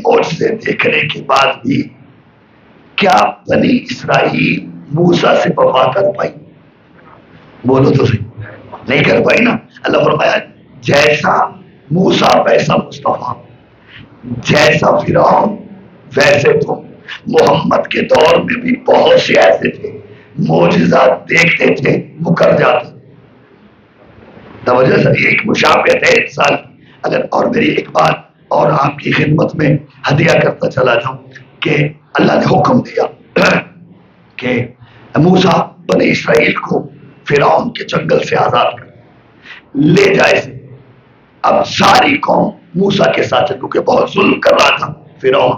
معجزے دیکھنے کے بعد بھی کیا بنی اسرائیل موسیٰ سے وفا کر پائی؟ بولو تو صحیح، نہیں کر پائی نا۔ اللہ فرمایا جیسا موسیٰ ویسا مصطفیٰ، جیسا فرعون ویسے تم۔ محمد کے دور میں بھی بہت سے ایسے تھے معجزات دیکھتے تھے مکر جاتے۔ توجہ سے ایک مشابہت ہے انسان کی۔ اگر اور میری ایک بات اور آپ کی خدمت میں ہدیہ کرتا چلا جاؤں کہ اللہ نے حکم دیا کہ موسیٰ بنی اسرائیل کو فرعون کے جنگل سے آزاد کر لے جائے سے۔ اب ساری قوم موسیٰ کے ساتھ، کیونکہ بہت ظلم کر رہا تھا فرعون،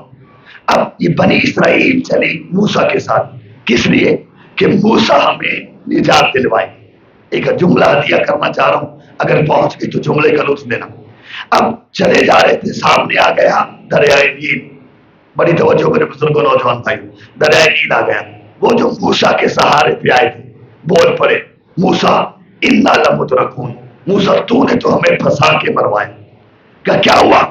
اب یہ بنی اسرائیل چلی موسیٰ کے ساتھ، کس لیے کہ موسیٰ ہمیں نجات دلوائے۔ ایک جملہ ہدیہ کرنا چاہ رہا ہوں، اگر پہنچ گئی تو جملے کا لطف دینا۔ اب چلے جا رہے تھے، سامنے آ گیا دریائے نیل۔ بڑی توجہ میرے بزرگوں نوجوان بھائی، دریائے نیل آ گیا۔ وہ جو موسیٰ کے سہارے پہ آئے تھے بول پڑے موسیٰ انا لمدرکون، موسیٰ تو نے تو ہمیں پھنسا کے مروایا۔ کہا کیا ہوا؟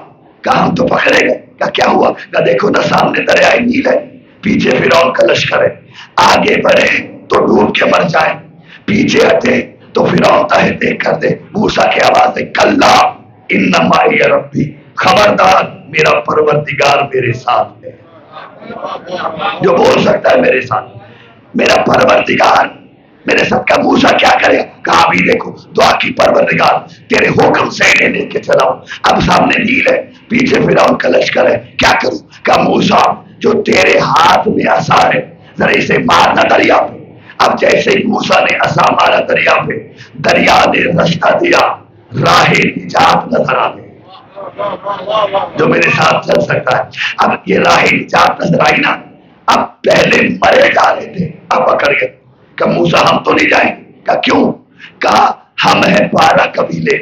کہا ہم تو پکڑے گئے۔ کہا کیا ہوا؟ کہا دیکھو نا سامنے دریائے نیل ہے، پیچھے فرعون کا لشکر ہے، آگے بڑھے تو ڈوب کے مر جائیں، پیچھے ہٹے تو فرعون تاہیں دیکھ کر دے۔ موسیٰ کی آواز ہے کلا ان معی ربی، خبردار میرا پروردگار میرے ساتھ ہے۔ جو بول سکتا ہے میرے ساتھ، میرا پروردگار میرے ساتھ کا۔ موسیٰ کیا کرے؟ کہا بھی دیکھو دعا کی پروردگار تیرے حکم سے انہیں لے کے چلاؤ۔ اب سامنے نیل ہے، پیچھے فرعون کا لشکر ہے، کیا کروں؟ کہا موسیٰ جو تیرے ہاتھ میں عصا ہے ذرا اسے مارنا دریا پہ۔ اب جیسے ہی موسیٰ نے عصا مارا دریا پہ، دریا نے رستہ دیا، راہ نجات نظر آ گئی۔ جو میرے ساتھ چل سکتا ہے، اب یہ راہ نجات نظر آئی نا۔ اب پہلے مرے جا رہے تھے، اب پکڑ گئے۔ کہ موسیٰ ہم تو نہیں جائیں گے۔ کہا کیوں؟ کہا ہم ہیں 12 قبیلے،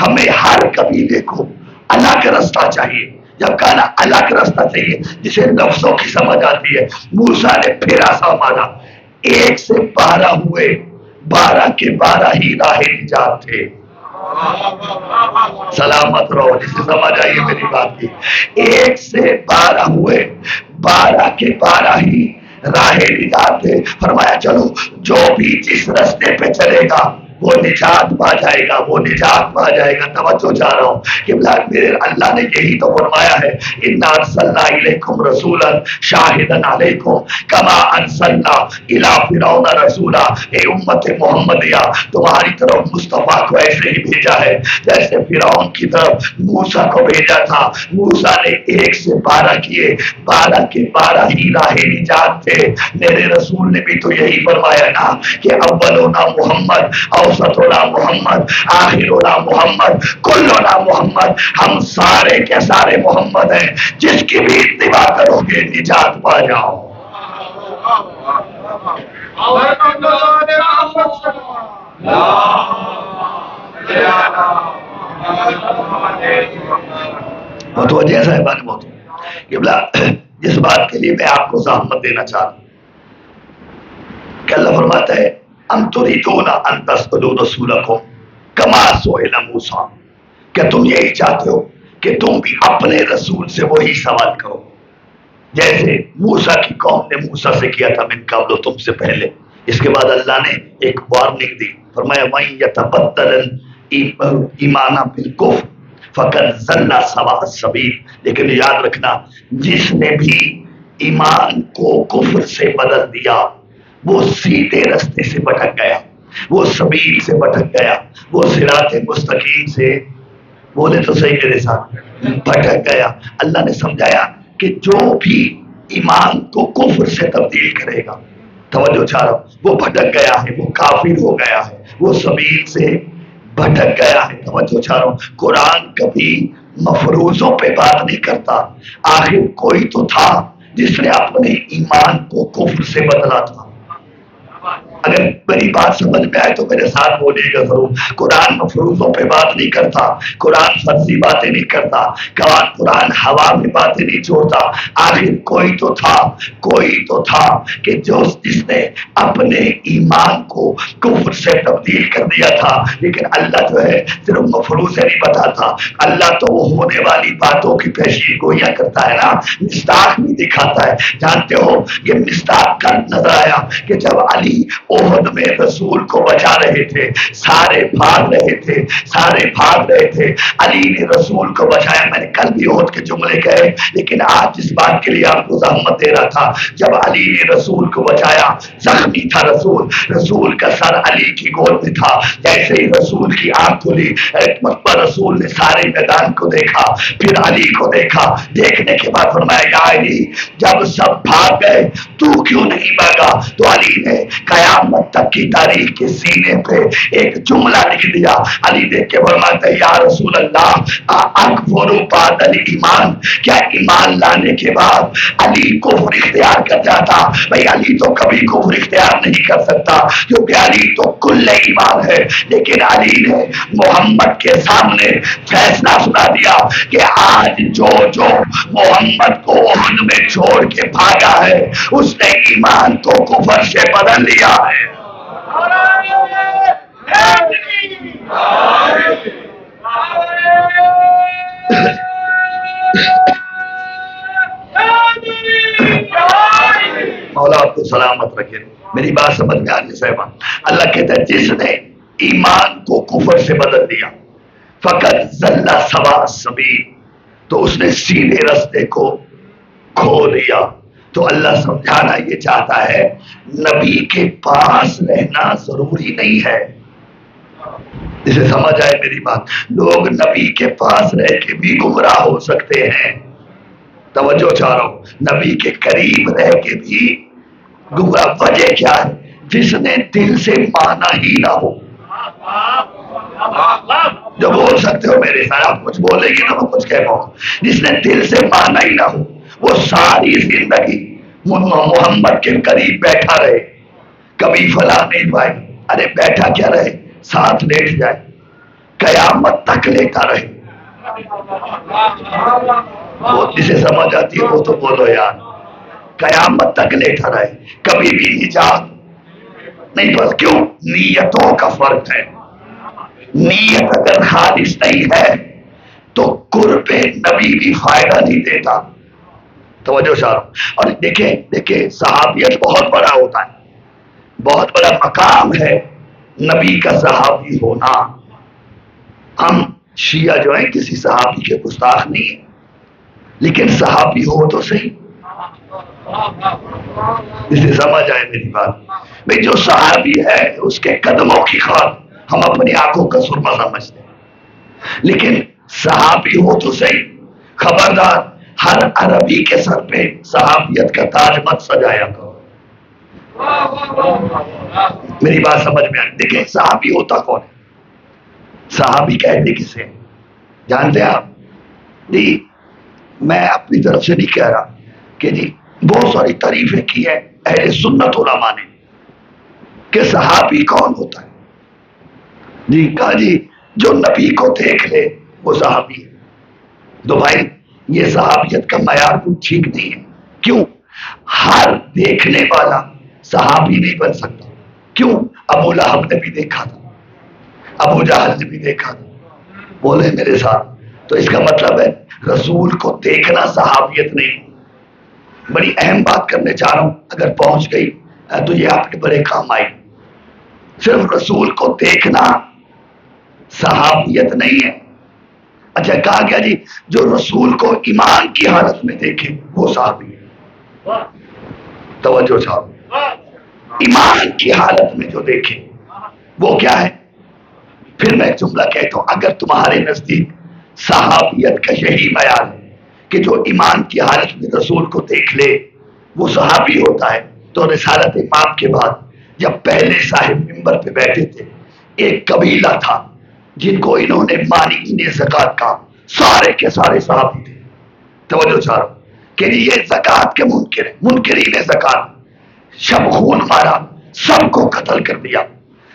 ہمیں ہر قبیلے کو الگ رستہ چاہیے۔ جب کہا نا الگ رستہ چاہیے جسے نفسوں کی سمجھ آتی ہے، موسیٰ نے پھر عصا مارا، 1 سے 12 ہوئے، 12 کے 12 ہی راہ نجات تھے۔ سلامت رہو، جسے سمجھ آئیے میری بات کی۔ 1 سے 12 ہوئے، 12 کے 12 ہی راہ نجات تھے۔ فرمایا چلو جو بھی جس رستے پہ چلے گا وہ نجات پا جائے گا، وہ نجات پا جائے گا۔ توجہ چاہ رہا ہوں کہ میرے اللہ نے یہی تو فرمایا ہے انا ارسلنا الیکم رسولا شاہدا علیکم کما ارسلنا الی فرعون رسولا۔ اے امت محمدیہ، تمہاری طرف مصطفیٰ کو ایسے ہی بھیجا ہے جیسے فرعون کی طرف موسیٰ کو بھیجا تھا۔ موسیٰ نے 1 سے 12 کیے، 12 کے 12 ہی راہ نجات تھے۔ میرے رسول نے بھی تو یہی فرمایا نا کہ اولنا محمد، اوسطنا محمد، آخرنا محمد، کلنا محمد۔ ہم سارے کے سارے محمد ہیں، جس کی بھی اتباع کرو گے نجات پا جاؤ۔ متوجہ ہے صاحبان موت قبلہ، جس بات کے لیے میں آپ کو زحمت دینا چاہ رہا ہوں کہ اللہ فرماتا ہے ام تریدون ان تسألوا رسولکم کما سئل موسیٰ، کہ تم یہی چاہتے ہو کہ تم بھی اپنے رسول سے وہی سوال کرو جیسے موسیٰ کی قوم نے موسیٰ سے کیا تھا، من قبل، تم سے پہلے۔ اس کے بعد اللہ نے ایک وارننگ دی، فرمایا وَإِن يَتَبَدَّلِ الْإِيمَانَ بِالْكُفْرِ فَقَدْ ضَلَّ سَوَاءَ السَّبِيلِ۔ لیکن یاد رکھنا جس نے بھی ایمان کو کفر سے بدل دیا وہ سیدھے رستے سے بھٹک گیا، وہ سبیل سے بھٹک گیا، وہ صراط مستقیم سے، بولے تو صحیح میرے ساتھ، بھٹک گیا۔ اللہ نے سمجھایا کہ جو بھی ایمان کو کفر سے تبدیل کرے گا، توجہ چاہ رہا ہوں، وہ بھٹک گیا ہے، وہ کافر ہو گیا ہے، وہ سبیل سے بھٹک گیا ہے۔ توجہ چاہ رہا ہوں، قرآن کبھی مفروضوں پہ بات نہیں کرتا۔ آخر کوئی تو تھا جس نے اپنے ایمان کو کفر سے بدلا تھا۔ اگر میری بات سمجھ میں آئے تو میرے ساتھ بولیے گا ضرور. قرآن مفروضوں پہ بات نہیں کرتا، قرآن فرضی باتیں نہیں کرتا، قرآن ہوا میں باتیں نہیں چھوڑتا. آخر کوئی تو تھا، کوئی تو تھا کہ جس نے اپنے ایمان کو کفر سے تبدیل کر دیا تھا. لیکن اللہ جو ہے صرف مفروض سے نہیں بتاتا، اللہ تو وہ ہونے والی باتوں کی پیشین گوئیاں کرتا ہے نا، مصداق بھی دکھاتا ہے. جانتے ہو یہ مصداق کا نظر آیا کہ جب علی احد میں رسول کو بچا رہے تھے، سارے بھاگ رہے تھے، سارے بھاگ رہے تھے، علی نے رسول کو بچایا. میں نے کل بھی احد کے جملے کہے، لیکن آج اس بات کے لیے آپ کو زحمت دے رہا تھا. جب علی نے رسول کو بچایا، زخمی تھا رسول، رسول کا سر علی کی گود میں تھا. جیسے ہی رسول کی آنکھ کھلی، ایک مرتبہ رسول نے سارے میدان کو دیکھا، پھر علی کو دیکھا. دیکھنے کے بعد فرمایا یا علی، جب سب بھاگ گئے تو کیوں نہیں بھاگا؟ تو علی نے قیامت تک کی تاریخ کے سینے پہ ایک جملہ لکھ دیا. علی دیکھ کے فرماتا ہے یا رسول اللہ اکفر بعد الایمان، کیا ایمان لانے کے بعد علی کفر اختیار کر جاتا؟ بھئی علی تو کبھی کفر اختیار نہیں کر سکتا، کیونکہ علی تو کل ایمان ہے. لیکن علی نے محمد کے سامنے فیصلہ سنا دیا کہ آج جو جو محمد کو احد میں چھوڑ کے بھاگا ہے، اس نے ایمان کو کفر سے بدل لیا ہے. مولا آپ کو سلامت رکھے. میری بات سمجھ میں آنی صاحبہ. اللہ کہتا ہے جس نے ایمان کو کفر سے بدل دیا فقط ضل سوا السبیل، تو اس نے سیدھے رستے کو کھو دیا. تو اللہ سمجھانا یہ چاہتا ہے نبی کے پاس رہنا ضروری نہیں ہے. اسے سمجھ آئے میری بات؟ لوگ نبی کے پاس رہ کے بھی گمراہ ہو سکتے ہیں. توجہ چاہ رہا ہوں، نبی کے قریب رہ کے بھی گمراہ. وجہ کیا ہے؟ جس نے دل سے مانا ہی نہ ہو. جو بول سکتے ہو میرے ساتھ، آپ کچھ بولیں گے نا میں کچھ کہہ پاؤں. جس نے دل سے مانا ہی نہ ہو، وہ ساری زندگی محمد کے قریب بیٹھا رہے، کبھی فلاں نہیں پائے. ارے بیٹھا کیا رہے، ساتھ لیٹ جائے، قیامت تک لیتا رہے. وہ جسے سمجھ آتی ہے وہ تو بولو یار. قیامت تک لیٹا رہے، کبھی بھی نجات نہیں. بس کیوں؟ نیتوں کا فرق ہے. نیت اگر خالص نہیں ہے تو قرب نبی بھی فائدہ نہیں دیتا. توجہ شاہ. اور دیکھیں صحابیت بہت بڑا ہوتا ہے، بہت بڑا مقام ہے نبی کا صحابی ہونا. ہم شیعہ جو ہیں کسی صحابی کے گستاخ نہیں ہیں، لیکن صحابی ہو تو صحیح. اسے سمجھ آئے میری بات؟ بھئی جو صحابی ہے اس کے قدموں کی خاطر ہم اپنی آنکھوں کا سرما سمجھتے ہیں، لیکن صحابی ہو تو صحیح. خبردار ہر عربی کے سر پہ صحابیت کا تاج مت سجایا کرو. میری بات سمجھ میں آئی؟ دیکھیں صحابی ہوتا کون ہے؟ صحابی کہتے کسے جانتے ہیں آپ؟ جی میں اپنی طرف سے نہیں کہہ رہا کہ جی بہت ساری تعریفیں کی ہیں اہل سنت علماء نے کہ صحابی کون ہوتا ہے. جی کہا جی جو نبی کو دیکھ لے وہ صحابی ہے. تو بھائی یہ صحابیت کا معیار کچھ ٹھیک نہیں ہے. کیوں؟ ہر دیکھنے والا صحابی نہیں بن سکتا. کیوں؟ ابو لہب نے بھی دیکھا تھا، ابو جہل نے بھی دیکھا تھا. بولے میرے ساتھ؟ تو اس کا مطلب ہے رسول کو دیکھنا صحابیت نہیں. بڑی اہم بات کرنے چاہ رہا ہوں، اگر پہنچ گئی تو یہ آپ کے بڑے کام آئی. صرف رسول کو دیکھنا صحابیت نہیں ہے. اچھا کہا گیا جی جو رسول کو ایمان کی حالت میں دیکھے وہ صحابی ہے. توجہ صاحب، ایمان کی حالت میں جو دیکھے وہ کیا ہے؟ پھر میں ایک جملہ کہتا ہوں، اگر تمہارے نزدیک صحابیت کا یہی معیار ہے کہ جو ایمان کی حالت میں رسول کو دیکھ لے وہ صحابی ہوتا ہے، تو رسالت پاک کے بعد جب پہلے صاحب منبر پہ بیٹھے تھے ایک قبیلہ تھا جن کو انہوں نے مانعین زکوٰۃ کا، سارے کے سارے صحابی تھے. توجہ چاہو کہ یہ زکوٰۃ کے منکر ہیں، منکرین زکوٰۃ. شب خون مارا، سب کو قتل کر دیا.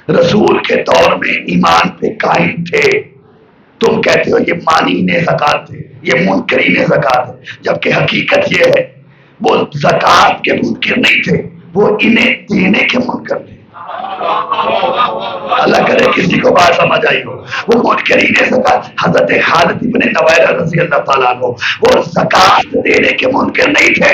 رسول کے دور میں ایمان پہ قائم تھے. تم کہتے ہو یہ مانین زکات تھے, یہ منکرین زکات ہے, جبکہ حقیقت یہ ہے وہ زکات کے منکر نہیں تھے, وہ انہیں دینے کے منکر تھے. اللہ کرے کسی کو بات سمجھ آئی ہو. وہ منکرین زکات حضرت خالد ابن نویرہ رضی اللہ تعالیٰ عنہ, وہ زکات دینے کے منکر نہیں تھے,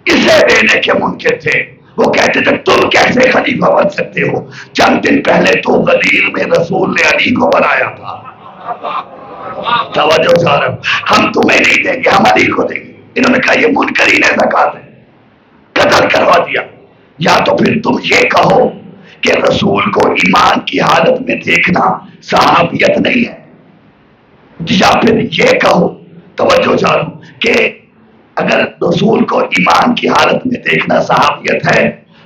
اسے دینے کے منکر تھے. وہ کہتے تھے تم کیسے خلیفہ بن سکتے ہو, چند دن پہلے تو غدیر میں رسول نے علی کو بنایا تھا. توجہ سارا, ہم تمہیں نہیں دیں گے, ہم علی کو دیں گے. انہوں نے کہا یہ منکرین زکات ہے, قتل کروا دیا. یا تو پھر تم یہ کہو کہ رسول کو ایمان کی حالت میں دیکھنا صحابیت نہیں ہے, یا پھر یہ کہو, توجہ چاہوں, کہ اگر رسول کو ایمان کی حالت میں دیکھنا صحابیت ہے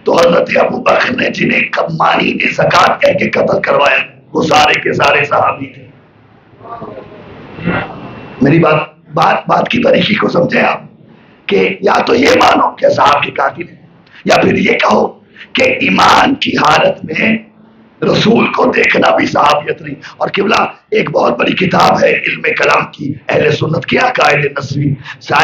تو حضرت ابو بکر نے جنہیں مانین زکات کہہ کے قتل کروایا وہ سارے کے سارے صحابی تھے. میری بات کی باریکی کو سمجھیں آپ, کہ یا تو یہ مانو کہ صحابہ کے قاتل ہیں, یا پھر یہ کہو کہ ایمان کی حالت میں رسول کو دیکھنا بھی صحابیت نہیں. اور قبلہ ایک بہت بڑی کتاب ہے علم کلام کی, اہل سنت کی عقائد نسوی,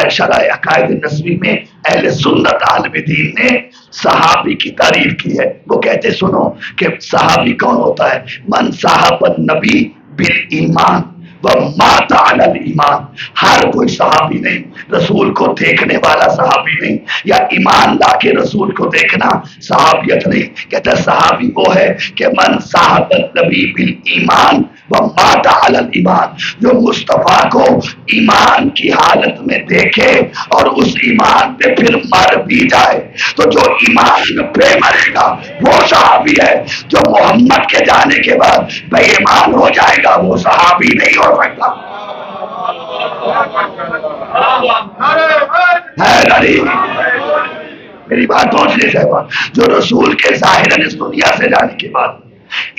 شرح عقائد نسوی میں اہل سنت عالم دین نے صحابی کی تعریف کی ہے. وہ کہتے سنو کہ صحابی کون ہوتا ہے, من صاحب النبی بالایمان ومات علی الایمان. ہر کوئی صحابی نہیں, رسول کو دیکھنے والا صحابی نہیں, یا ایمان لا کے رسول کو دیکھنا صحابیت نہیں. کہتا ہے صحابی وہ ہے کہ من صاحب النبی بالایمان ومات علی الایمان, جو مصطفیٰ کو ایمان کی حالت میں دیکھے اور اس ایمان پہ پھر مر بھی جائے. تو جو ایمان پہ مرے گا وہ صحابی ہے, جو محمد کے جانے کے بعد بے ایمان ہو جائے گا وہ صحابی نہیں ہو سکتا. میری بات پہنچنے سے بات, جو رسول کے ظاہراً اس دنیا سے جانے کے بعد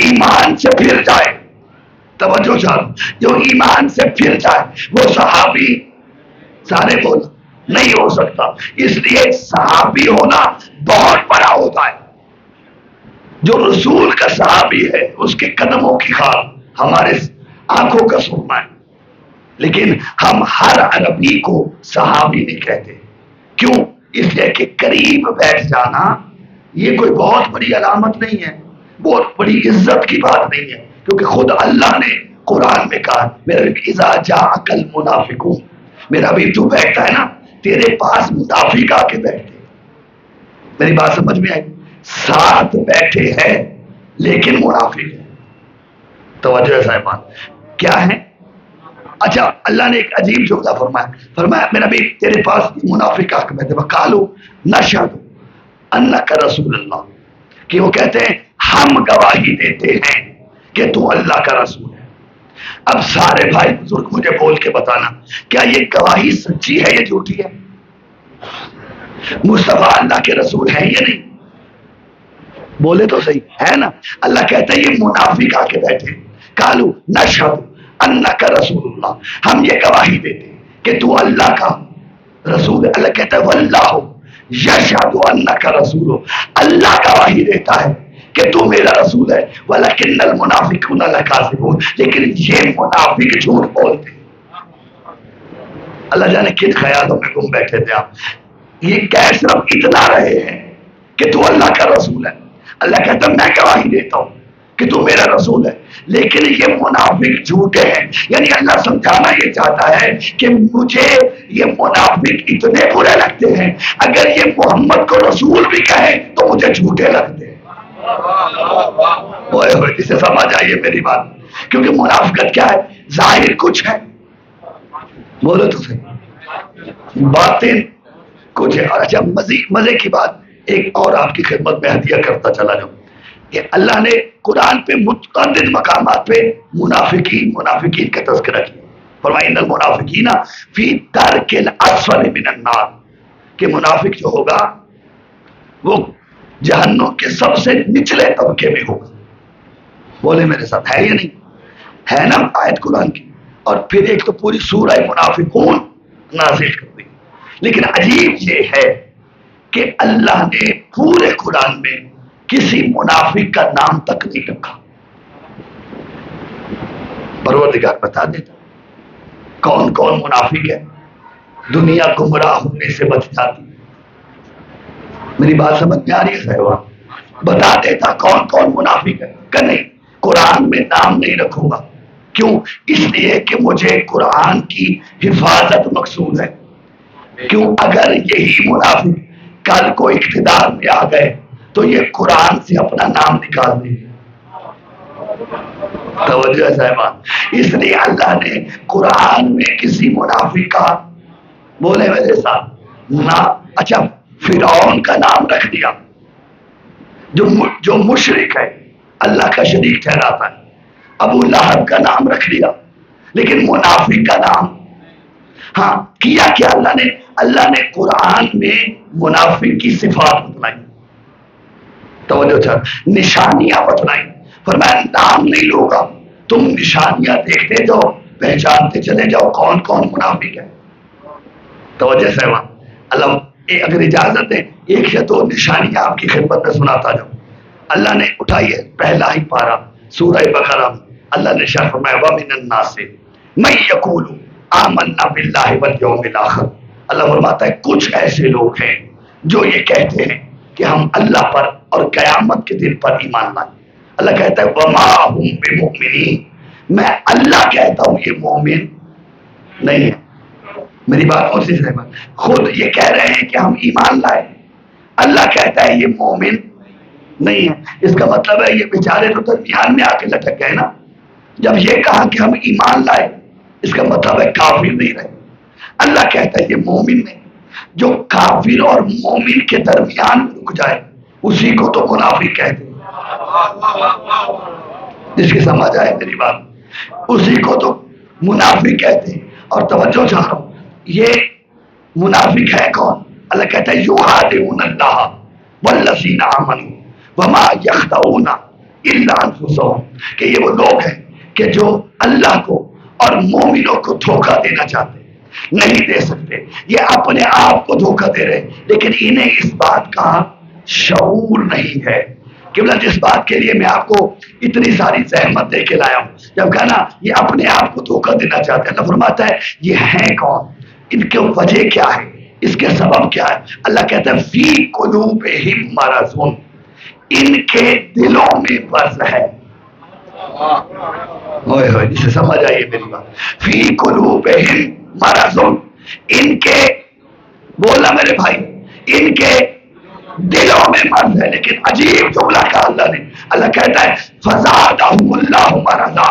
ایمان سے پھر جائے, توجہ چاہوں, جو ایمان سے پھر جائے وہ صحابی سارے بول نہیں ہو سکتا. اس لیے صحابی ہونا بہت بڑا ہوتا ہے. جو رسول کا صحابی ہے اس کے قدموں کی خال ہمارے آنکھوں کا سرما ہے, لیکن ہم ہر عربی کو صحابی نہیں کہتے. کیوں؟ اس لیے کہ قریب بیٹھ جانا یہ کوئی بہت بڑی علامت نہیں ہے, بہت بڑی عزت کی بات نہیں ہے, کیونکہ خود اللہ نے قرآن میں کہا میرے اذا جاءک المنافقون, میرا بھی تو بیٹھتا ہے نا تیرے پاس منافق آ کے بیٹھتے. میری بات سمجھ میں آئی, ساتھ بیٹھے ہیں لیکن منافق ہے. توجہ صاحبان کیا ہے؟ اچھا اللہ نے ایک عجیب جملہ فرمایا میرا بھی تیرے پاس منافق آ کے بیٹھے, وقالو نشہد انک رسول اللہ, کہ وہ کہتے ہیں ہم گواہی دیتے ہیں کہ تو اللہ کا رسول ہے. اب سارے بھائی بزرگ مجھے بول کے بتانا کیا یہ گواہی سچی ہے یا جھوٹی ہے؟ مصطفیٰ اللہ کے رسول ہے یا نہیں؟ بولے تو صحیح ہے نا. اللہ کہتا ہے یہ منافق آ کے بیٹھے, قالو نشہد انک رسول اللہ, ہم یہ گواہی دیتے کہ تو اللہ کا رسول ہے. اللہ کہتا ہے واللہ یشہد انک رسول, اللہ گواہی دیتا ہے کہ تو میرا رسول ہے. ولکن المنافقون لکاذبون, لیکن یہ منافق جھوٹ بولتے. اللہ جانے کن خیالوں میں گم بیٹھے تھے آپ. یہ کہہ صرف اتنا رہے ہیں کہ تو اللہ کا رسول ہے. اللہ کہتا ہے میں گواہی دیتا ہوں کہ تو میرا رسول ہے, لیکن یہ منافق جھوٹے ہیں. یعنی اللہ سمجھانا یہ چاہتا ہے کہ مجھے یہ منافق اتنے برے لگتے ہیں, اگر یہ محمد کو رسول بھی کہیں تو مجھے جھوٹے لگتے ہیں. اسے سمجھ آئیے میری بات, کیونکہ منافقت کیا ہے؟ ظاہر کچھ ہے, بولو تو صحیح, باطن کچھ ہے. اور اچھا مزے کی بات ایک اور آپ کی خدمت میں ہدیہ کرتا چلا جاؤں کہ اللہ نے قرآن پہ متعدد مقامات پہ منافقین کا تذکرہ کیا. فرمایا ان المنافقین فی الدرک الاسفل من النار, کہ منافق جو ہوگا وہ جہنم کے سب سے نچلے طبقے میں ہوگا. بولے میرے ساتھ ہے یا نہیں ہے نا آیت قرآن کی. اور پھر ایک تو پوری سورہ منافقون نازل کر دی. لیکن عجیب یہ ہے کہ اللہ نے پورے قرآن میں کسی منافق کا نام تک نہیں رکھا. پروردگار بتا دیتا کون کون منافق ہے, دنیا گمراہ ہونے سے بچ جاتی. میری بات سمجھ میں آ رہی ہے صاحبہ؟ بتا دیتا کون کون منافق ہے کہ نہیں, قرآن میں نام نہیں رکھوں گا. کیوں؟ اس لیے کہ مجھے قرآن کی حفاظت مقصود ہے. کیوں؟ اگر یہی منافق کل کو اقتدار میں آ گئے تو یہ قرآن سے اپنا نام نکال دیں گے. توجہ صاحبان, اس لیے اللہ نے قرآن میں کسی منافق کا, بولے میرے ساتھ نا, اچھا فرعون کا نام رکھ دیا جو مشرک ہے, اللہ کا شریک ٹھہراتا ہے. ابو لہب کا نام رکھ دیا, لیکن منافق کا نام, ہاں کیا کیا اللہ نے قرآن میں منافق کی صفات بتلائی, توجہ چاہ, نشانیاں بتلائی. فرمایا نام نہیں لوں گا, تم نشانیاں دیکھتے جاؤ, پہچانتے چلے جاؤ کون کون منافق ہے. توجہ صاحبہ, اللہ اگر اجازت ہے ایک یا دو نشانیاں آپ کی خدمت میں سناتا جاؤں. اللہ نے اٹھائی ہے پہلا ہی پارہ سورہ بقرہ میں, اللہ نے شرح فرمایا وَمِنَ النَّاسِ مَن يَقُولُ آمَنَّا بِاللَّهِ وَالْيَوْمِ الْآخِرِ. اللہ فرماتا ہے کچھ ایسے لوگ ہیں جو یہ کہتے ہیں کہ ہم اللہ پر اور قیامت کے دن پر ایمان لائیں. اللہ کہتا ہے وَمَا هُم بِمُؤْمِنِينَ, میں اللہ کہتا ہوں یہ مومن نہیں ہے. میری بات اور سی سہمت, خود یہ کہہ رہے ہیں کہ ہم ایمان لائے, اللہ کہتا ہے یہ مومن نہیں ہے. اس کا مطلب ہے یہ بیچارے تو درمیان میں آ کے لٹک گئے نا. جب یہ کہا کہ ہم ایمان لائے, اس کا مطلب ہے کافر نہیں رہے. اللہ کہتا ہے یہ مومن نہیں. جو کافر اور مومن کے درمیان میں رک جائے اسی کو تو منافق کہتے ہیں. جس کی سمجھ آئے میری بات, اسی کو تو منافق کہتے ہیں. اور توجہ چاہ رہا ہوں, یہ منافق ہے کون؟ اللہ کہتا ہے یخادعون اللہ والذین آمنوا وما یخدعون الا انفسهم, کہ یہ وہ لوگ ہیں کہ جو اللہ کو اور مومنوں کو دھوکہ دینا چاہتے ہیں, نہیں دے سکتے. یہ اپنے آپ کو دھوکہ دے رہے, لیکن انہیں اس بات کا شعور نہیں ہے کہ جس بات کے لیے میں آپ کو اتنی ساری زحمت دے کے لایا ہوں, جب کہا نا یہ اپنے آپ کو دھوکہ دینا چاہتے ہیں. اللہ فرماتا ہے یہ ہیں کون, ان کی وجہ کیا ہے, اس کے سبب کیا ہے. اللہ کہتا ہے فی قلوبہم مرض, ان کے دلوں میں مرض ہے. ہوئے ہوئے, جسے سمجھ آئیے میری بات. فی قلوبہم مرض, ان کے, بولنا میرے بھائی, ان کے دلوں میں مرض ہے. لیکن عجیب جملہ کہا اللہ نے, اللہ کہتا ہے فزادہم اللہ مرضا,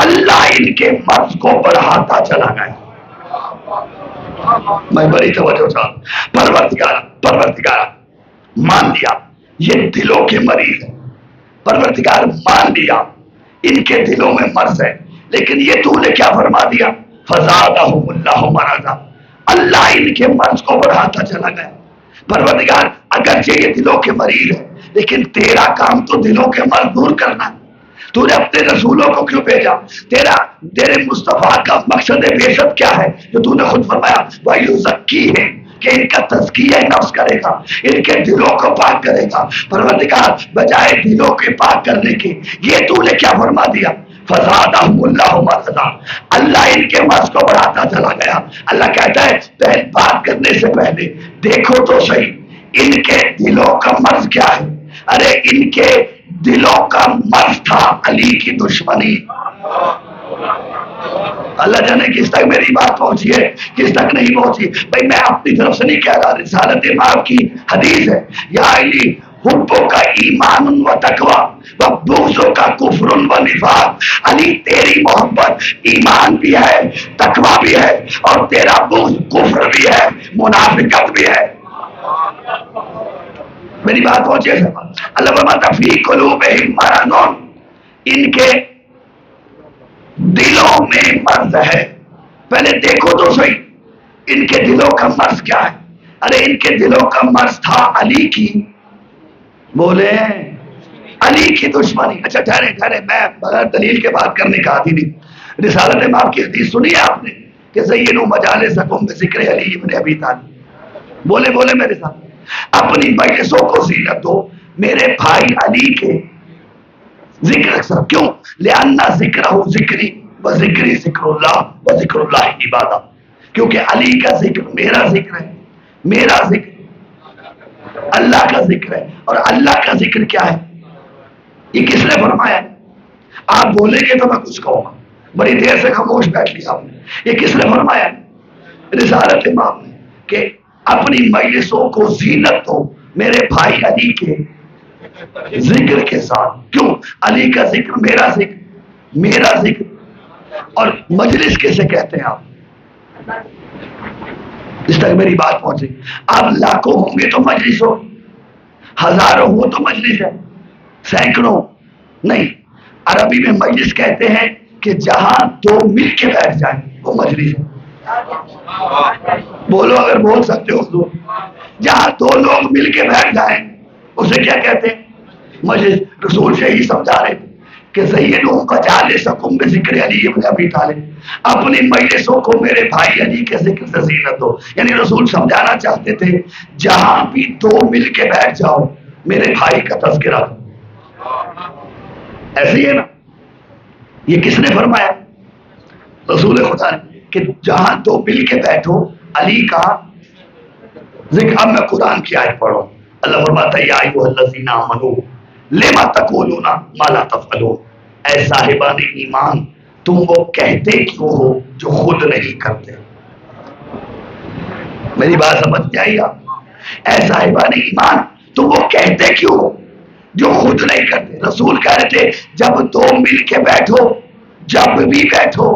اللہ ان کے مرض کو بڑھاتا چلا گیا. میں بڑی توجہ چاہتا, پروردگار مان لیا یہ دلوں کے مریض ہیں. پروردگار مان لیا ان کے دلوں میں مرض ہے, لیکن یہ تو نے کیا فرما دیا, فزادہم اللہ مرضا, اللہ ان کے مرض کو بڑھاتا چلا گیا. پروردگار اگرچہ یہ دلوں کے مریض ہے, لیکن تیرا کام تو دلوں کے مرض دور کرنا ہے. تو نے اپنے رسولوں کو کیوں بھیجا؟ تیرے مصطفیٰ کا مقصد بعثت کیا ہے, جو تو نے خود فرمایا وَيُزَكِّيهِمْ, کہ ان کا تزکیہ نفس کرے گا, ان کے دلوں کو پاک کرے گا. پروردگار بجائے دلوں کے پاک کرنے کے یہ تو نے کیا فرما دیا, فزادہم اللہ مرضا, اللہ ان کے مرض کو بڑھاتا چلا گیا. اللہ کہتا ہے بات کرنے سے پہلے دیکھو تو صحیح ان کے دلوں کا مرض کیا ہے. ارے ان کے دلوں کا مرض تھا علی کی دشمنی. اللہ جانے کس تک میری بات پہنچی ہے, کس تک نہیں پہنچی. بھائی میں اپنی طرف سے نہیں کہہ رہا, رسالت امام کی حدیث ہے, یا علی حبوں کا ایمان و تقوی و بغضوں کا کفر و نفاق. علی تیری محبت ایمان بھی ہے, تقوی بھی ہے, اور تیرا بغض کفر بھی ہے, منافقت بھی ہے. میری بات پہنچے. اللہ فرماتا فی قلوبہم مرض, ان کے دلوں میں مرض ہے. پہلے دیکھو تو صحیح ان کے دلوں کا مرض کیا ہے. ارے ان کے دلوں کا مرض تھا علی کی, بولے علی کی دشمنی. اچھا ٹھہرے, میں بغیر دلیل کے بات کرنے کا عادی نہیں. رسالت امام کی حدیث سنی ہے آپ نے کہ زینوا مجالسکم بذکر علی ابن ابی طالب. بولے میرے ساتھ, اپنی مجلسوں کو زینت دو میرے بھائی علی کے ذکر اکثر کیوں؟ لأن ذکرہ ذکری و ذکری ذکر اللہ و ذکر اللہ عبادہ، کیونکہ علی کا ذکر میرا ذکر ہے، میرا ذکر اللہ کا ذکر ہے، اور اللہ کا ذکر کیا ہے؟ یہ کس نے فرمایا ہے؟ آپ بولیں گے تو میں کچھ کہوں گا، بڑی دیر سے خاموش بیٹھ لیا آپ نے۔ یہ کس نے فرمایا ہے؟ رسالت امام نے، کہ اپنی مجلسوں کو زینت دو میرے بھائی علی کے ذکر کے ساتھ۔ کیوں؟ علی کا ذکر میرا ذکر، میرا ذکر۔ اور مجلس کیسے کہتے ہیں آپ؟ اس تک میری بات پہنچی؟ اب لاکھوں ہوں گے تو مجلس ہو، ہزاروں ہو تو مجلس ہے، سینکڑوں نہیں۔ عربی میں مجلس کہتے ہیں کہ جہاں دو مل کے بیٹھ جائیں وہ مجلس ہے۔ بولو اگر بول سکتے ہو حضور۔ جہاں دو لوگ مل کے بیٹھ جائیں اسے کیا کہتے ہیں؟ مجلس۔ رسول سے ہی سمجھا رہے تھے کہ زینوا مجالسکم بذکر علی ابن ابی طالب، اپنی مجلسوں کو میرے بھائی علی کے ذکر سے زینت دو۔ یعنی رسول سمجھانا چاہتے تھے جہاں بھی دو مل کے بیٹھ جاؤ میرے بھائی کا تذکرہ دو۔ ایسے ہی ہے نا؟ یہ کس نے فرمایا؟ رسول خدا نے، کہ جہاں دو مل کے بیٹھو علی کا ذکر۔ اب میں قرآن کی آیت پڑھوں، اللہ فرماتا ہے یا ایھا الذین آمنوا لما تقولون ما لا تفعلون، اے صاحبان ایمان تم وہ کہتے کیوں ہو جو خود نہیں کرتے۔ میری بات سمجھ میں آئی آپ؟ اے صاحبان ایمان تم وہ کہتے کیوں ہو جو خود نہیں کرتے۔ رسول کہہ رہے تھے جب دو مل کے بیٹھو، جب بھی بیٹھو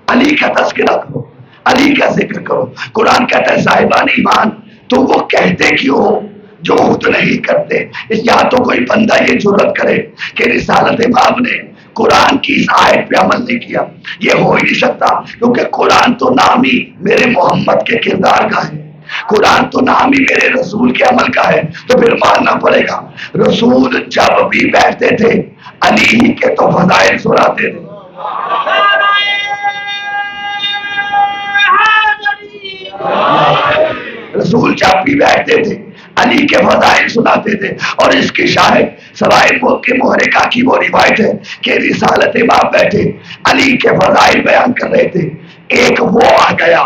علی کا تذکرہ کرو، علی کا ذکر کرو۔ قرآن کہتا ہے صاحبان ایمان تم وہ کہتے کیوں ہو جو خود نہیں کرتے۔ یا تو کوئی بندہ یہ جرت کرے کہ رسالت امام نے قرآن کی اس آیت پہ عمل نہیں کیا، یہ ہو ہی نہیں سکتا، کیونکہ قرآن تو نام ہی میرے محمد کے کردار کا ہے، قرآن تو نام ہی میرے رسول کے عمل کا ہے، تو پھر ماننا پڑے گا۔ رسول جب بھی بیٹھتے تھے علی ہی کے تو فضائل سناتے تھے۔ رسول جب بھی بیٹھتے تھے علی کے فضائل سناتے تھے، اور اس کی شاہد سوائے کے محرکہ کی وہ روایت ہے کہ رسالت امام بیٹھے علی کے فضائل بیان کر رہے تھے، ایک وہ آ گیا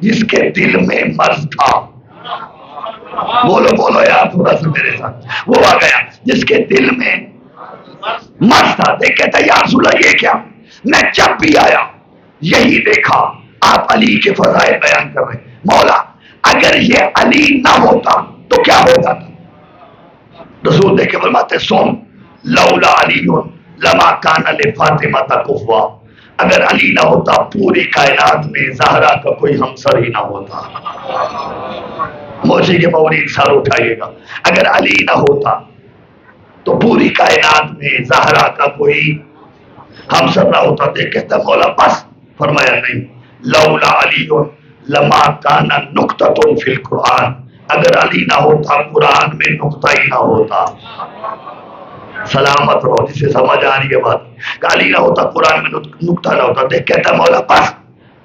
جس کے دل میں مرض تھا۔ بولو بولو یار تھوڑا سا میرے ساتھ، وہ آ گیا جس کے دل میں مرض تھا۔ دیکھ کہتا یا رسول اللہ یہ کیا؟ میں جب بھی آیا یہی دیکھا آپ علی کے فضائل بیان کر رہے۔ مولا اگر یہ علی نہ ہوتا تو کیا ہوتا تھا؟ رسول دیکھ کے فرماتے سن لولا علی لما کان لفاطمہ کفوا، اگر علی نہ ہوتا پوری کائنات میں زہرا کا کوئی ہمسر ہی نہ ہوتا۔ موسی کے مورید سر اٹھائیے گا، اگر علی نہ ہوتا تو پوری کائنات میں زہرا کا کوئی ہمسر نہ ہوتا۔ دیکھ کہتا مولا بس، فرمایا نہیں لولا علی لما کان نقطۃ فی القرآن، اگر علی نہ ہوتا قرآن میں نقطہ ہی نہ ہوتا۔ سلامت رہو جسے سمجھ آ رہی ہے بات، کہ علی نہ ہوتا قرآن میں نقطہ نہ ہوتا۔ دیکھ کہتا مولا بس،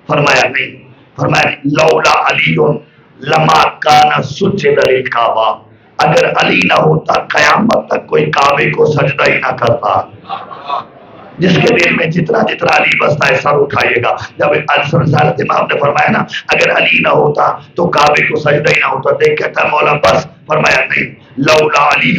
فرمایا نہیں، فرمایا نہیں لولا علی لما کان سجد للکعبہ، اگر علی نہ ہوتا قیامت تک کوئی کعبے کو سجدہ ہی نہ کرتا۔ جس کے دل میں جتنا جتنا علی بستا ہے سر اٹھائیے گا۔ جب رسالت امام نے فرمایا نا اگر علی نہ ہوتا تو کعبے کو سجدہ ہی نہ ہوتا، دیکھ کہتا مولا بس، فرمایا نہیں لولا علی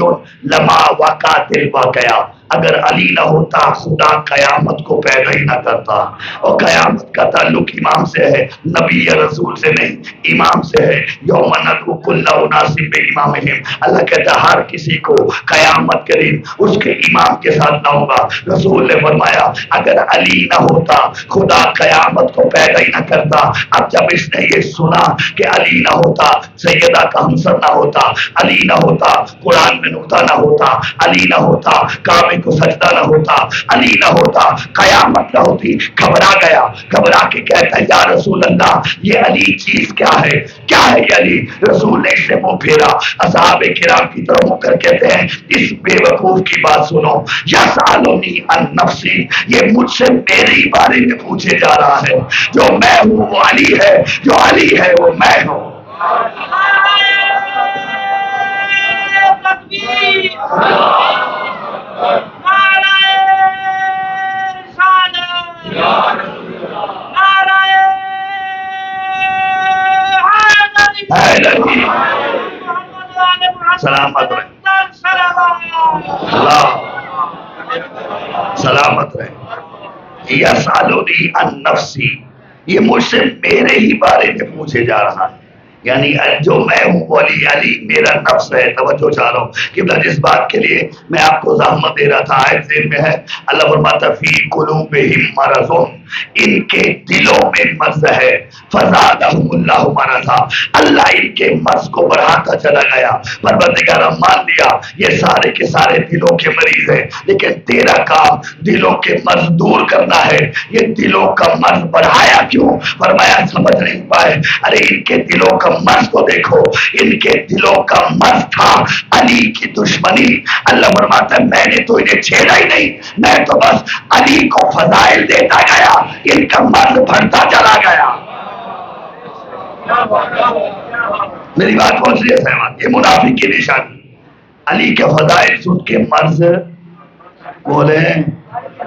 لما وقعت الواقعہ، اگر علی نہ ہوتا خدا قیامت کو پیدا ہی نہ کرتا۔ اور قیامت کا تعلق امام سے ہے، نبی یا رسول سے نہیں، امام سے ہے۔ یوم ندعو کل اناس بامامہم، اللہ کہتا ہر کسی کو قیامت کے دن اس کے امام کے ساتھ لاؤں گا۔ رسول نے فرمایا اگر علی نہ ہوتا خدا قیامت کو پیدا ہی نہ کرتا۔ اب جب اس نے یہ سنا کہ علی نہ ہوتا سیدہ کا ہمسر نہ ہوتا، علی نہ ہوتا قرآن میں نقطہ نہ ہوتا، علی نہ ہوتا کعبے کو سجدہ نہ ہوتا، علی نہ ہوتا قیامت نہ ہوتی، گھبرا گیا، گھبرا کے کہتا ہے یا رسول اللہ یہ علی چیز کیا ہے؟ کیا ہے یہ علی؟ رسول نے اس سے منہ پھیرا، اصحاب کرام کی طرف مڑ کر کہتے ہیں اس بے وقوف کی بات سنو، یسألنی عن نفسی، یہ مجھ سے میرے بارے میں پوچھے جا رہا ہے، جو میں ہوں وہ علی ہے، جو علی ہے وہ میں ہوں۔ سلامت رہے اللہ سلامت رہے. یسالونی عن نفسی، یہ مجھ سے میرے ہی بارے میں پوچھے جا رہا ہے. یعنی جو میں ہوں ولی علی میرا نفس ہے. توجہ چاہ رہا ہوں کہ جس بات کے لیے میں آپ کو زحمت دے رہا تھا آیت ذہن میں ہے. اللہ فرماتا فی قلوبہم مرض، ان کے دلوں میں مرض ہے. فزادہم اللہ مرضا، اللہ ان کے مرض کو بڑھاتا چلا گیا. پروردگار مان لیا یہ سارے کے سارے دلوں کے مریض ہیں، لیکن تیرا کام دلوں کے مرض دور کرنا ہے. یہ دلوں کا مرض بڑھایا کیوں؟ فرمایا سمجھ نہیں پائے. ارے ان کے دلوں کا مرض کو دیکھو، ان کے دلوں کا مرض تھا علی کی دشمنی. اللہ فرماتا ہے میں نے تو انہیں چھیڑا ہی نہیں، میں تو بس علی کو فضائل دیتا گیا، ان کا مرض بڑھتا چلا گیا. میری بات پہنچ رہی ہے سہمان؟ یہ منافق کی نشانی. علی کے فضائل سن کے مرض بولے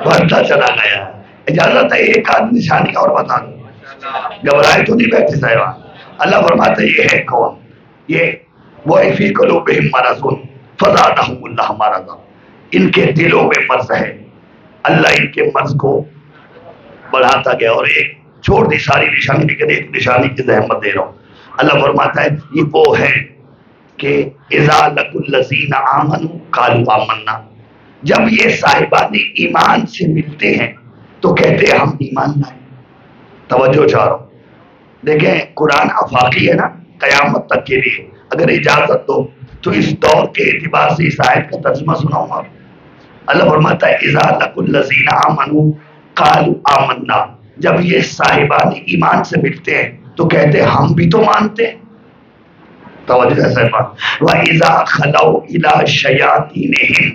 بڑھتا چلا گیا. اجازت ہے ایک آدھ نشانی اور بتا دوں، گھبرائے تو نہیں بیٹھے سہمان. اللہ فرماتا ہے یہ ہے کون؟ یہ وہ فی قلوبہم مرض فزادہم اللہ مرضا، ان کے دلوں میں مرض ہے، اللہ ان کے مرض کو بڑھاتا گیا. اور ایک چھوڑ دی ساری نشانی، لیکن ایک نشانی کی زحمت دے رہا ہوں. اللہ فرماتا ہے یہ وہ ہے کہ اذا لقوا الذین آمنوا قالوا آمنا، جب یہ صاحبان ایمان سے ملتے ہیں تو کہتے ہیں ہم ایمان لائے. توجہ چاہ رہا ہوں. دیکھیں قرآن آفاقی ہے نا، قیامت تک کے لیے. اگر اجازت دو تو اس دور کے اعتبار سے اس آیت کا ترجمہ سناؤں گا. اللہ فرماتا ہے اذا لقوا الذین آمنوا قالوا آمنا، جب یہ صاحبان ایمان سے ملتے ہیں تو کہتے ہیں ہم بھی تو مانتے ہیں. توجہ ہے صاحبان. وَإِذَا خَلَوْا إِلَىٰ شَيَاطِینِهِمْ،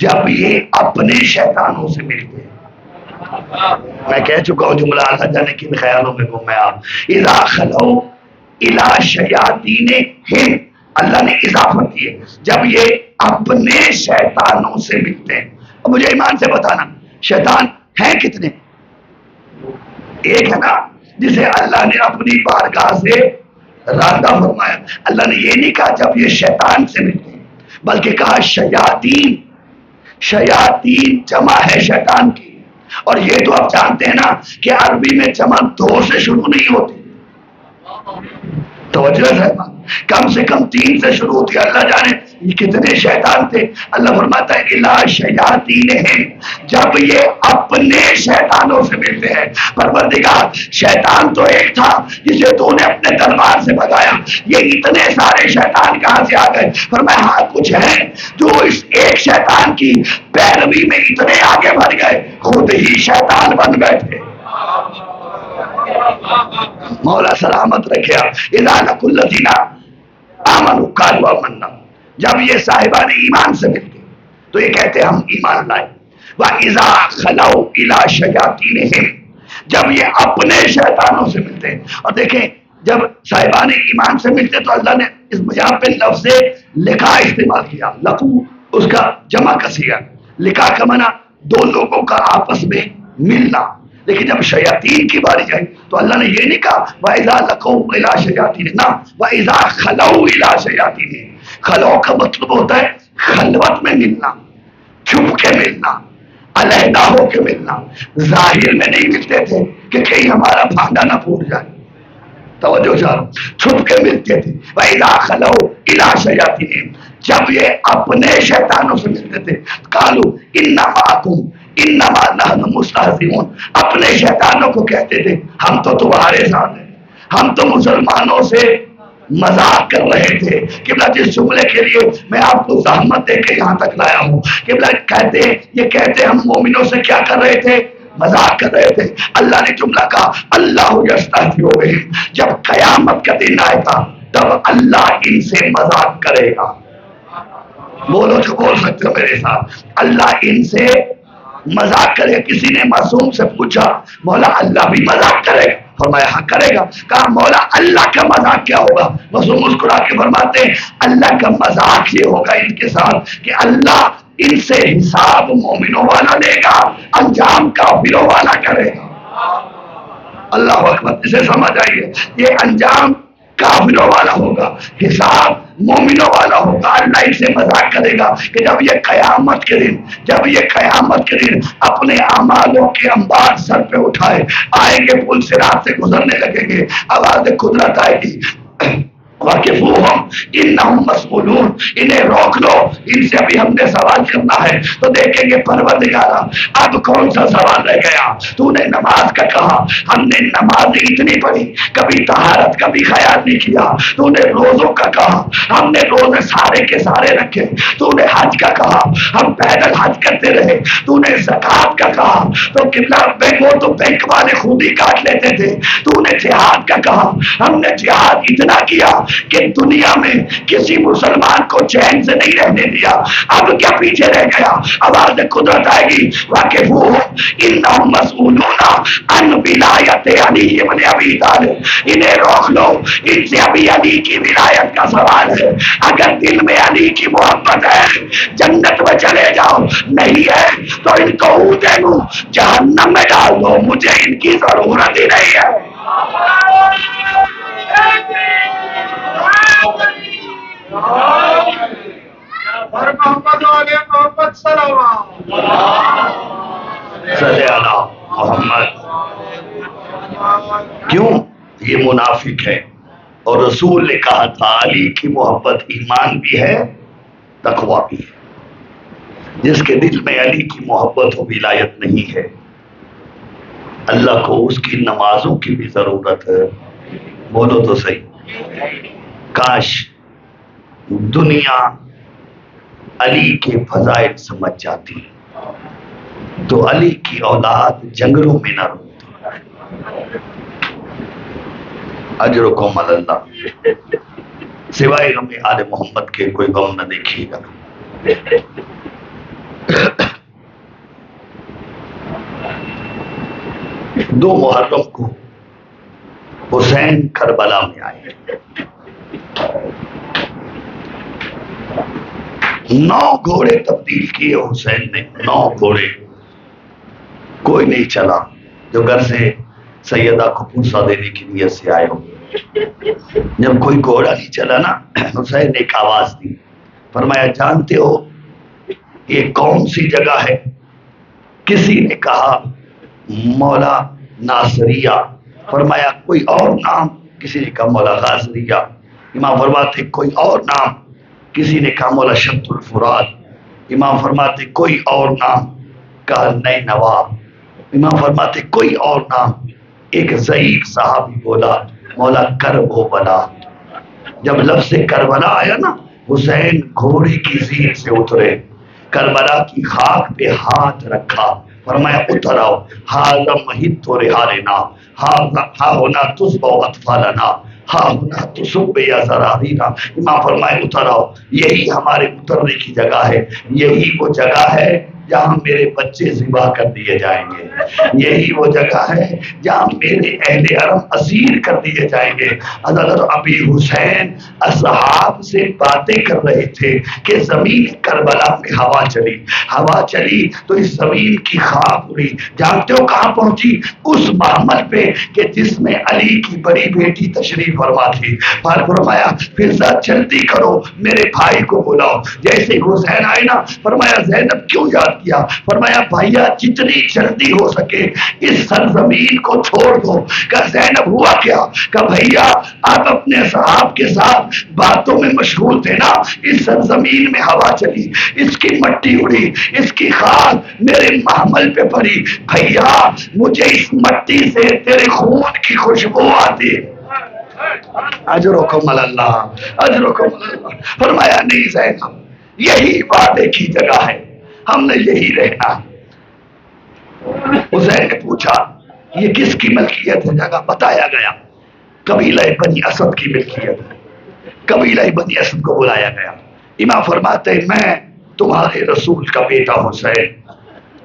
جب یہ اپنے شیطانوں سے ملتے ہیں. میں کہہ چکا ہوں جملہ، اللہ جانے کن خیالوں میں گم ہے آپ. اذا خلو الی شیاطینہم، اللہ نے اضافت کی ہے جب یہ اپنے شیطانوں سے ملتے ہیں. اب مجھے ایمان سے بتانا شیطان ہیں کتنے؟ ایک ہے نا جسے اللہ نے اپنی بارگاہ سے راندہ فرمایا. اللہ نے یہ نہیں کہا جب یہ شیطان سے ملتے ہیں، بلکہ کہا شیاطین. شیاطین جمع ہے شیطان کی. اور یہ تو آپ جانتے ہیں نا کہ عربی میں جمع دو سے شروع نہیں ہوتی. توجہ ہے، کم سے کم 3 سے شروع ہوتی ہے. اللہ جانے یہ کتنے شیطان تھے. اللہ فرماتا ہے الی شیاطینہم، جب یہ اپنے شیطانوں سے ملتے ہیں. پروردگار شیطان تو ایک تھا جسے تو نے اپنے دربار سے بتایا، یہ اتنے سارے شیطان کہاں سے آ گئے؟ فرمایا ہاں کچھ ہیں جو اس ایک شیطان کی پیروی میں اتنے آگے بڑھ گئے خود ہی شیطان بن گئے تھے. مولا سلامت رکھے. اذا لقوا الذین آمنوا قالوا آمنا، جب یہ صاحبان ایمان سے ملتے تو یہ کہتے ہم ایمان لائے. وَإِذَا خَلَوْا إِلَىٰ شَيَاطِینِهِمْ، جب یہ اپنے شیطانوں سے ملتے ہیں. اور دیکھیں جب صاحبان ایمان سے ملتے تو اللہ نے اس یہاں پہ لفظ لقاء استعمال کیا. لقو اس کا جمع کا صیغہ، لقاء کا معنی دو لوگوں کا آپس میں ملنا. لیکن جب شیاطین کی باری آئی تو اللہ نے یہ نہیں کہا وَإِذَا لَقَوْا إِلَىٰ شَيَاطِینِهِمْ، نہ وَإِذَا خَلَوْا إِلَىٰ شَيَاطِینِهِمْ. خلو کا مطلب ہوتا ہے خلوت میں ملنا، چھپ کے ملنا، علیحدہ ہو کے ملنا. ظاہر میں نہیں ملتے تھے کہ کہیں ہمارا بھانڈا نہ پھوٹ جائے. توجہ چاہو، چھپ کے ملتے تھے. وَإِذَا خَلَوْا إِلَىٰ شَيَاطِینِهِمْ، جب یہ اپنے شیطانوں سے ملتے تھے قَالُوا إِنَّ مَعَكُمْ انما نحن مستہزئون، اپنے شیطانوں کو کہتے تھے ہم تو تمہارے ساتھ ہیں، ہم تو مسلمانوں سے مذاق کر رہے تھے. قبلہ جس جملے کے لیے میں آپ کو زحمت دے کے یہاں تک لایا ہوں، قبلہ یہ کہتے ہم مومنوں سے کیا کر رہے تھے؟ مذاق کر رہے تھے. اللہ نے جملہ کہا اللہ یستہزئ بہم، جب قیامت کا دن آئے گا تب اللہ ان سے مذاق کرے گا. بولو جو بول سکتے ہو میرے ساتھ، اللہ ان سے مذاق کرے. کسی نے معصوم سے پوچھا مولا اللہ بھی مذاق کرے؟ فرمایا ہاں کرے گا. کہا مولا اللہ کا مذاق کیا ہوگا؟ رسول مسکرا کے فرماتے ہیں اللہ کا مذاق یہ ہوگا ان کے ساتھ کہ اللہ ان سے حساب مومنوں والا لے گا، انجام کافروں والا کرے گا. اللہ اکبر. اسے سمجھ آئیے، یہ انجام کافروں والا ہوگا، حساب مومنوں والا ہوگا. اللہ ان سے مذاق کرے گا کہ جب یہ قیامت کے دن اپنے اعمالوں کے انبار سر پہ اٹھائے آئیں گے، پل صراط سے گزرنے لگیں گے، آواز قدرت آئے گی واقفوہم انہم مسئولون، انہیں روک لو، ان سے ابھی ہم نے سوال کرنا ہے. تو دیکھیں گے پروردگارا اب کون سا سوال رہ گیا؟ تو نے نماز کا کہا، ہم نے نماز اتنی پڑھی، کبھی طہارت کا بھی خیال نہیں کیا. تو نے روزوں کا کہا، ہم نے روزے سارے کے سارے رکھے. تو نے حج کا کہا، ہم پیدل حج کرتے رہے. تو نے زکوٰۃ کا کہا تو کتنا وہ تو بینک والے خود ہی کاٹ لیتے تھے. تو نے جہاد کا کہا، ہم نے جہاد اتنا کیا کہ دنیا میں کسی مسلمان کو چین سے نہیں رہنے دیا. اب کیا پیچھے رہ گیا؟ آواز قدرت آئے گی واقفوہم انہم مسئولون عن ولایت علی ابن ابی طالب، انہیں روک لو، ان سے ابھی علی کی ولایت کا سوال ہے. اگر دل میں علی کی محبت ہے جنت میں چلے جاؤ، نہیں ہے تو ان کو اونٹے منہ جہنم میں ڈال دو، مجھے ان کی ضرورت ہی نہیں ہے. صلی اللہ محمد. کیوں؟ یہ منافق ہے، اور رسول نے کہا تھا علی کی محبت ایمان بھی ہے تقویٰ بھی ہے. جس کے دل میں علی کی محبت و ولایت نہیں ہے، اللہ کو اس کی نمازوں کی بھی ضرورت ہے. بولو تو صحیح. کاش دنیا علی کے فضائل سمجھ جاتی تو علی کی اولاد جنگلوں میں نہ روتی. اجرکم علی اللہ. سوائے غم آل محمد کے کوئی غم نہ دیکھیے گا. دو محرم کو حسین کربلا میں آئے. 9 گھوڑے تبدیل کیے حسین نے. 9 گھوڑے، کوئی نہیں چلا. جو گھر سے سیدہ کو پوسا دینے کی نیت سے آئے ہو، جب کوئی گھوڑا نہیں چلا نا، حسین نے ایک آواز دی. فرمایا جانتے ہو یہ کون سی جگہ ہے؟ کسی نے کہا مولا ناصریہ. فرمایا کوئی اور نام؟ کسی نے کہا مولا غازریہ. امام فرماتے کوئی اور نام؟ کسی نے کہا مولا شمس الفرات. امام فرماتے کوئی اور نام؟ کہا نئی نواب. امام فرماتے کوئی اور نام؟ ایک ضعیف صحابی بولا مولا کرب و بلا. جب لفظ کربلا آیا نا، حسین گھوڑے کی زیر سے اترے، کربلا کی خاک پہ ہاتھ رکھا، فرمایا اتر آؤ. ہاذا مہت و رحالنا، ہا ہونا تصبح اطفالنا، ہاں ہونا تصب یا زرارینا. امام فرمائے اتر آؤ، یہی ہمارے اترنے کی جگہ ہے. یہی وہ جگہ ہے جہاں میرے بچے ذبح کر دیے جائیں گے. یہی وہ جگہ ہے جہاں میرے اہل حرم اسیر کر دیے جائیں گے. حضرت ابی حسین اصحاب سے باتیں کر رہے تھے کہ زمین کربلا میں ہوا چلی. ہوا چلی تو اس زمین کی خاک اڑی. جانتے ہو کہاں پہنچی؟ اس معمل پہ کہ جس میں علی کی بڑی بیٹی تشریف فرما تھی. فرمایا پھر جلدی کرو میرے بھائی کو بلاؤ. جیسے حسین آئے نا، فرمایا زینب کیوں یاد کیا؟ فرمایا بھائیا جتنی جلدی ہو سکے اس سرزمین کو چھوڑ دو. کہ زینب ہوا کیا؟ کہ بھائیا آپ اپنے صحاب کے ساتھ باتوں میں مشغول تھے نا، اس سرزمین میں ہوا چلی، اس کی مٹی اڑی، اس کی خاک میرے محمل پہ پڑی. بھائیا مجھے اس مٹی سے تیرے خون کی خوشبو آتی. اجرکم اللہ، اجرکم اللہ. فرمایا نہیں زینب، یہی وعدے کی جگہ ہے، ہم نے یہی رہنا. حسین نے پوچھا یہ کس کی ملکیت ہے جگہ؟ بتایا گیا قبیلہ بنی اسد کی ملکیت ہے. قبیلہ بنی اسد کو بلایا گیا. امام فرماتے میں تمہارے رسول کا بیٹا حسین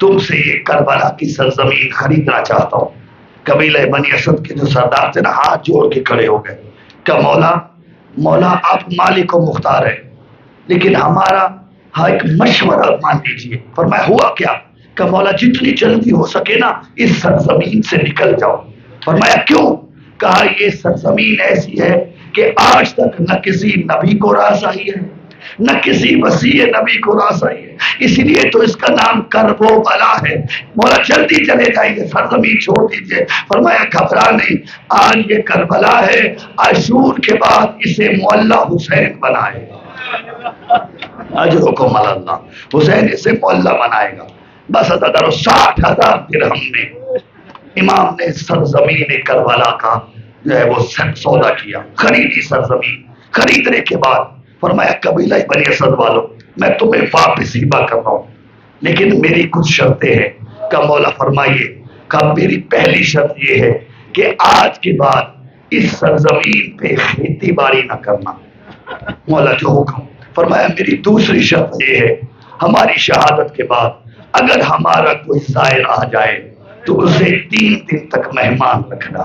تم سے یہ کربلا کی سرزمین خریدنا چاہتا ہوں. قبیلہ بنی اسد کے جو سردار تھے نا، ہاتھ جوڑ کے کھڑے ہو گئے کہ مولا آپ مالک و مختار ہیں، لیکن ہمارا ایک مشورہ مان لیجیے۔ فرمایا ہوا کیا؟ کہ مولا جتنی جلدی ہو سکے نا اس سرزمین سے نکل جاؤ۔ فرمایا کیوں؟ کہا یہ سرزمین ایسی ہے کہ آج تک نہ کسی نبی کو راس آئی ہے، نہ کسی وسیع نبی کو راس آئی ہے، اسی لیے تو اس کا نام کرب و بلا ہے۔ مولا جلدی چلے جائیے، سرزمین چھوڑ دیجیے۔ فرمایا گھبرا نہیں، آج یہ کربلا ہے، عاشور کے بعد اسے معلی حسین بنائے گا۔ اجرکم اللہ، حسین اسے معلی بنائے گا۔ بس حضرت 60,000 درہم میں امام نے سرزمین کربلا کا جو ہے وہ سودا کیا، خریدی سرزمین۔ خریدنے کے بعد فرمایا قبیلہ بنی اسد والوں، میں تمہیں واپس ہبہ کر رہا ہوں، لیکن میری کچھ شرطیں ہیں۔ کہ مولا فرمائیے؟ کہ میری پہلی شرط یہ ہے کہ آج کے بعد اس سرزمین پہ کھیتی باڑی نہ کرنا۔ مولا جو حکم۔ فرمایا میری دوسری شرط یہ ہے، ہماری شہادت کے بعد اگر ہمارا کوئی زائر آ جائے تو اسے 3 دن تک مہمان رکھنا۔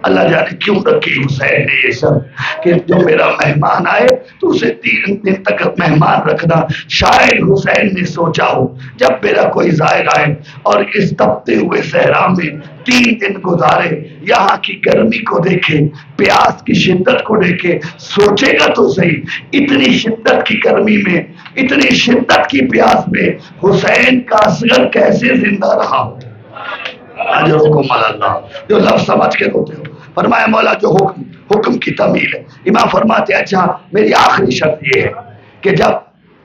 اللہ جانے کیوں رکھی حسین نے یہ شرط کہ جو میرا مہمان آئے تو اسے 3 دن تک مہمان رکھنا۔ شاید حسین نے سوچا ہو جب میرا کوئی زائر آئے اور اس تپتے ہوئے صحرا میں 3 دن گزارے، یہاں کی گرمی کو دیکھے، پیاس کی شدت کو دیکھے، سوچے گا تو صحیح اتنی شدت کی گرمی میں، اتنی شدت کی پیاس میں حسین کا اصغر کیسے زندہ رہا ہو۔ اجرکم اللہ، جو لفظ سمجھ کے روتے ہو۔ فرمایا مولا جو حکم کی تعمیل ہے۔ امام فرماتے ہیں اچھا میری آخری شرط یہ ہے کہ جب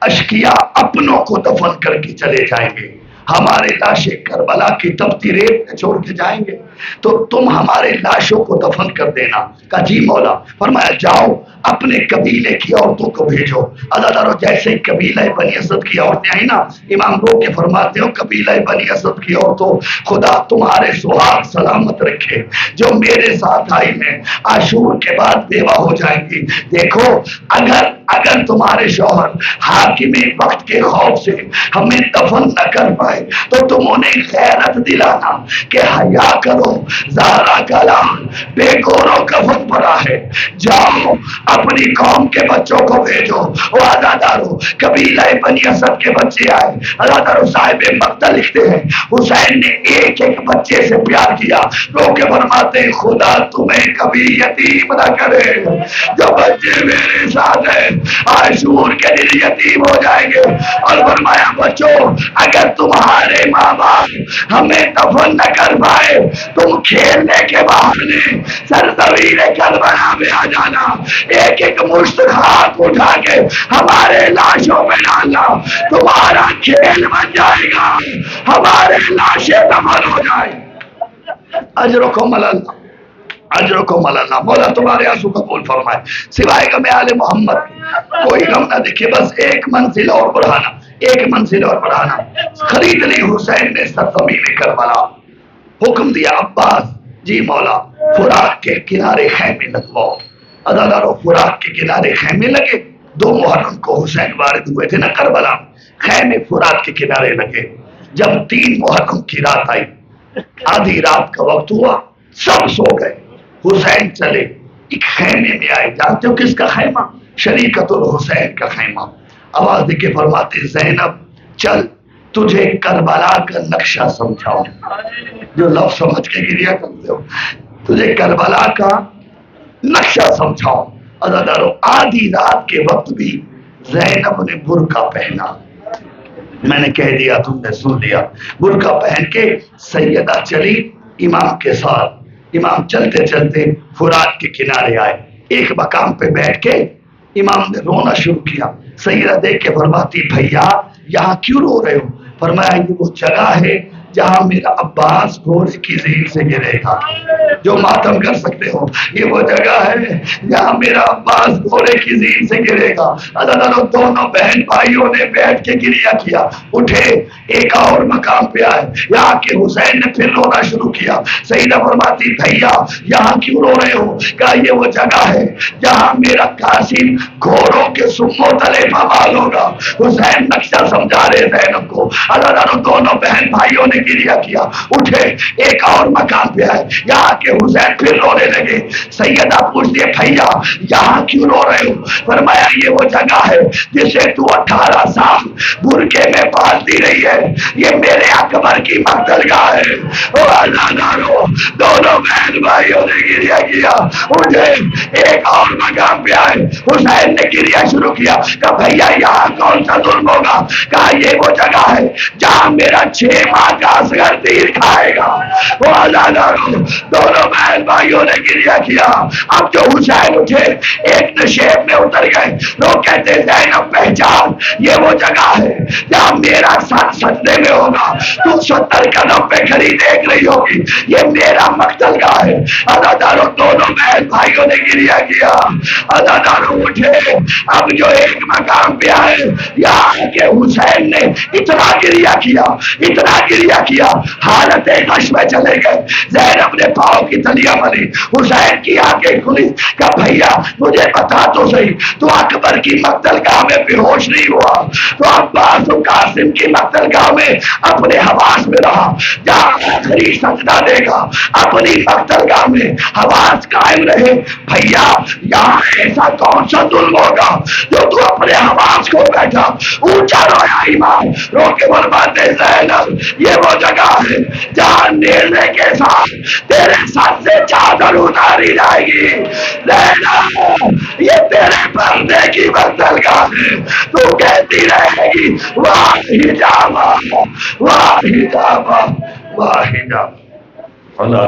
اشقیاء اپنوں کو دفن کر کے چلے جائیں گے، ہمارے لاشیں کربلا کی تپتی ریت میں چھوڑ کے جائیں گے، تو تم ہمارے لاشوں کو دفن کر دینا۔ کہا جی مولا۔ فرمایا جاؤ اپنے قبیلے کی عورتوں کو بھیجو۔ عزادارو جیسے قبیلہ بنی اسد کی عورتیں آئی نا، امام رو کے فرماتے ہو قبیلہ بنی اسد کی عورتوں، خدا تمہارے سہاگ سلامت رکھے، جو میرے ساتھ آئی ہیں عاشور کے بعد بیوہ ہو جائیں گی۔ دیکھو اگر تمہارے شوہر حاکم وقت کے خوف سے ہمیں دفن نہ کر پائے تو تم انہیں غیرت دلانا کہ حیا کرو، زہرا کا لال بے گورو کفن پڑا ہے، جاؤ اپنی قوم کے بچوں کو بھیجو۔ وہ عزادارو قبیلہ بنی اسد کے بچے آئے۔ عزادارو صاحب مقتل لکھتے ہیں حسین نے ایک ایک بچے سے پیار کیا، رو کے فرماتے ہیں خدا تمہیں کبھی یتیم نہ کرے، جو بچے میرے ساتھ ہیں عاشور کے دن یتیم ہو جائیں گے۔ اور فرمایا بچوں اگر تمہارے ماں باپ ہمیں دفن نہ کر پائے، تم کھیلنے کے بہانے سرزمین کربلا میں آ جانا، ایک ایک مشت خاک اٹھا کے ہمارے لاشوں میں ڈالنا، تمہارا کھیل بن جائے گا، ہمارے لاشیں دفن ہو جائیں۔ اجرکم اللہ، اجرکم اللہ، مولا تمہارے آنسو قبول فرمائے، سوائے غم آل محمد کوئی غم نہ دکھے، بس ایک منزل اور بڑھانا، ایک منزل اور بڑھانا۔ خرید لی حسین نے سرزمین کربلا، حکم دیا عباس جی مولا فرات کے کنارے خیمے لگواؤ۔ عزادارو فرات کے کنارے خیمے لگے، 2 محرم کو حسین وارد ہوئے تھے نا کربلا، خیمے فرات کے کنارے لگے۔ جب 3 محرم کی رات آئی، آدھی رات کا وقت ہوا، سب سو گئے، حسین چلے ایک خیمے میں آئے۔ جانتے ہو کس کا خیمہ؟ شریکت الحسین کا خیمہ۔ آواز دے کے فرماتے زینب چل تجھے کربلا کا نقشہ سمجھاؤ۔ جو لفظ سمجھ کے گریا کرتے ہو، تجھے کربلا کا نقشہ سمجھاؤ۔ عزادارو آدھی رات کے وقت بھی زینب نے برقع پہنا، میں نے کہہ دیا تم نے سن لیا۔ برقع پہن کے سیدہ چلی امام کے ساتھ۔ امام چلتے چلتے فرات کے کنارے آئے، ایک مقام پہ بیٹھ کے امام نے رونا شروع کیا۔ سیدہ دیکھ کے فرماتی بھیا یہاں کیوں رو رہے ہو؟ فرمایا یہ وہ جگہ ہے جہاں میرا عباس گھوڑے کی زین سے گرے گا، جو ماتم کر سکتے ہو، یہ وہ جگہ ہے جہاں میرا عباس گھوڑے کی زین سے گرے گا۔ عزادارو دونوں بہن بھائیوں نے بیٹھ کے گریہ کیا، اٹھے ایک اور مقام پہ آئے، یہاں کے حسین نے پھر رونا شروع کیا۔ سیدہ فرماتی بھیا یہاں کیوں رو رہے ہو؟ کہا یہ وہ جگہ ہے جہاں میرا قاسم گھوڑوں کے سموں تلے پامال ہوگا۔ حسین نقشہ سمجھا رہے زینب کو، اللہ دونوں بہن بھائیوں نے گریہ کیا، اٹھے ایک اور مقام پہ آئے، یہاں کے حسین پھر رونے لگے۔ سیدہ پوچھتی ہے بھیا یہاں کیوں رو رہے ہو؟ فرمایا یہ وہ جگہ ہے جسے تو 18 سال برکے میں پالتی رہی ہے، یہ میرے اکبر کی مقتلگاہ ہے۔ او اللہ نارو، دونوں بہن بھائیوں نے گریہ کیا، اٹھے ایک اور مقام پہ آئے، حسین نے گریہ شروع کیا، کہا بھیا یہاں کون سا ظلم ہوگا؟ کہا یہ وہ جگہ ہے جہاں میرا 6 ماہ کا اصغر تیر کھائے گا۔ او اللہ نارو، دونوں بہن بھائیوں نے گریہ کیا۔ اب جو حسین اٹھے ایک نشیب میں اتر گئے، لوگ کہتے زینب پہچان یہ وہ جگہ ہے جہاں میرا سر سجدے میں ہوگا، تو 70 قدم پہ کھڑی دیکھ رہی ہوگی، یہ میرا مقتل گاہ ہے۔ اداداروں دونوں بہن بھائیوں نے گریہ کیا، اداداروں اٹھے۔ اب جو ایک مقام پہ آئے، یہاں کے حسین نے اتنا گریہ کیا، اتنا گریہ کیا، حالت غش میں چلے گئے۔ زینب نے پاؤں کی تلیاں ملی، حسین کی آنکھیں کھلی، کہ بھیا مجھے بتا تو صحیح، تو اکبر کی مقتل گاہ میں بے ہوش نہیں ہوا، تو عباس و قاسم کی مقتل گاہ میں اپنے حواس میں رہا، جہاں آخری سجدہ دے گا اپنی مقتل گاہ میں حواس قائم رہے۔ بھیا یہاں ایسا کون سا ظلم ہوگا جو تو اپنے حواس کو بیٹھا؟ اونچا رویا ایمان، رو کے فرماتے زینب یہ وہ جگہ ہے جہاں نیزے کے ساتھ تیرے سر سے چادر اتاری جائے گی۔ زینب یہ تیرے پردے کی مقتل گاہ ہے، تو کہتی رہے گی واہ حجامہ، واہ حجامہ، واہ حجامہ۔ اللہ